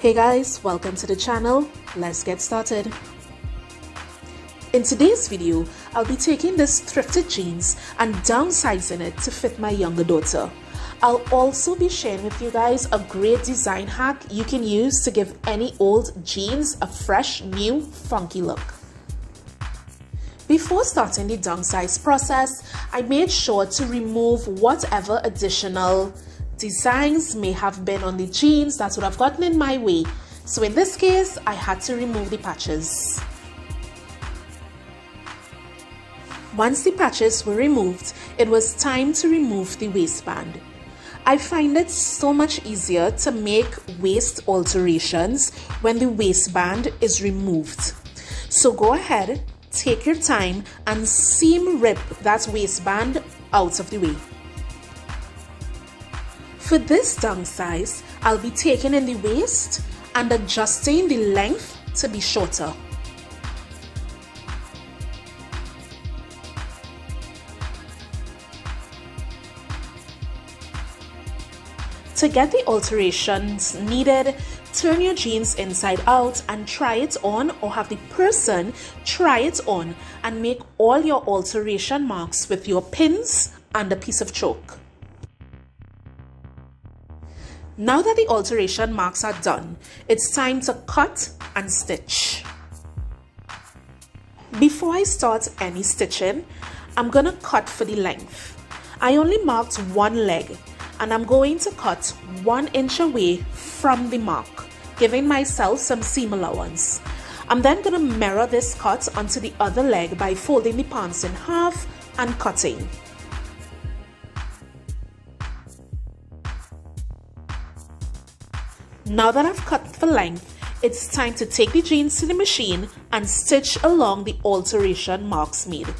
Hey guys, welcome to the channel. Let's get started. In today's video, I'll be taking this thrifted jeans and downsizing it to fit my younger daughter. I'll also be sharing with you guys a great design hack you can use to give any old jeans a fresh, new, funky look. Before starting the downsize process, I made sure to remove whatever additional designs may have been on the jeans that would have gotten in my way. So in this case, I had to remove the patches. Once the patches were removed, it was time to remove the waistband. I find it so much easier to make waist alterations when the waistband is removed. So go ahead, take your time and seam rip that waistband out of the way. For this downsize, I'll be taking in the waist and adjusting the length to be shorter. To get the alterations needed, turn your jeans inside out and try it on, or have the person try it on and make all your alteration marks with your pins and a piece of chalk. Now that the alteration marks are done, it's time to cut and stitch. Before I start any stitching, I'm gonna cut for the length. I only marked one leg and I'm going to cut 1 inch away from the mark, giving myself some seam allowance. I'm then gonna mirror this cut onto the other leg by folding the pants in half and cutting. Now that I've cut for length, it's time to take the jeans to the machine and stitch along the alteration marks made.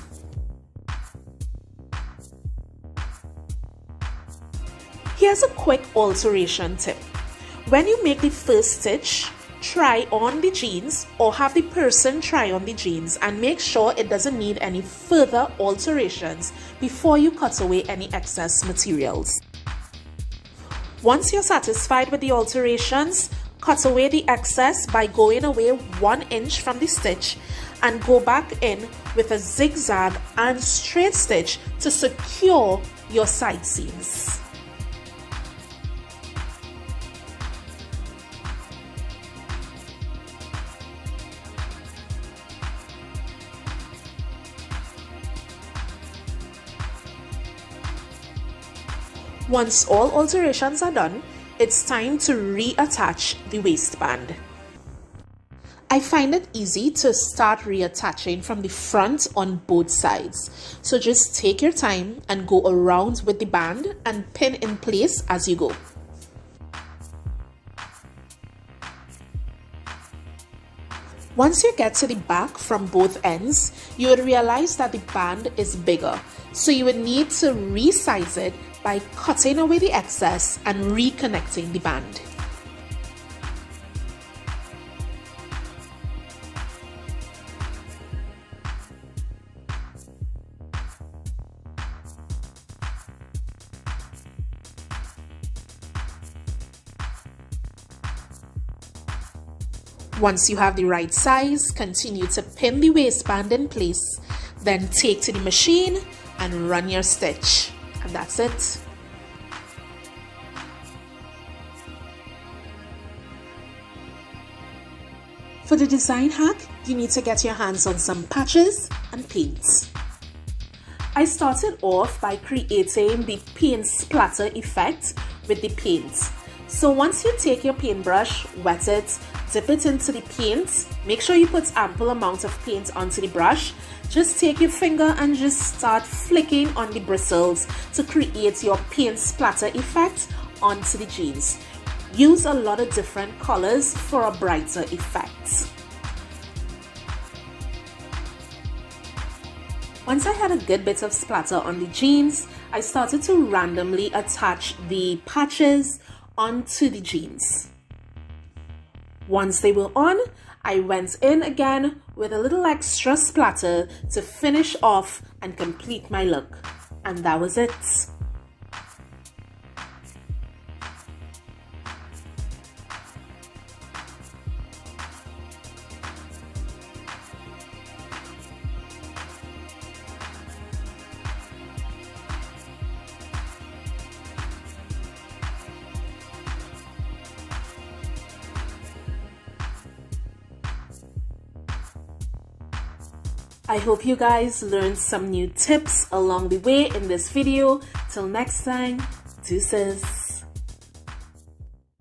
Here's a quick alteration tip. When you make the first stitch, try on the jeans or have the person try on the jeans and make sure it doesn't need any further alterations before you cut away any excess materials. Once you're satisfied with the alterations, cut away the excess by going away 1 inch from the stitch and go back in with a zigzag and straight stitch to secure your side seams. Once all alterations are done, it's time to reattach the waistband. I find it easy to start reattaching from the front on both sides. So just take your time and go around with the band and pin in place as you go. Once you get to the back from both ends, you would realize that the band is bigger. So you would need to resize it by cutting away the excess and reconnecting the band. Once you have the right size, continue to pin the waistband in place, then take to the machine and run your stitch. And that's it. For the design hack, you need to get your hands on some patches and paints. I started off by creating the paint splatter effect with the paint. So once you take your paintbrush, wet it, dip it into the paint, make sure you put ample amount of paint onto the brush. Just take your finger and just start flicking on the bristles to create your paint splatter effect onto the jeans. Use a lot of different colors for a brighter effect. Once I had a good bit of splatter on the jeans, I started to randomly attach the patches onto the jeans. Once they were on, I went in again with a little extra splatter to finish off and complete my look. And that was it. I hope you guys learned some new tips along the way in this video. Till next time, deuces.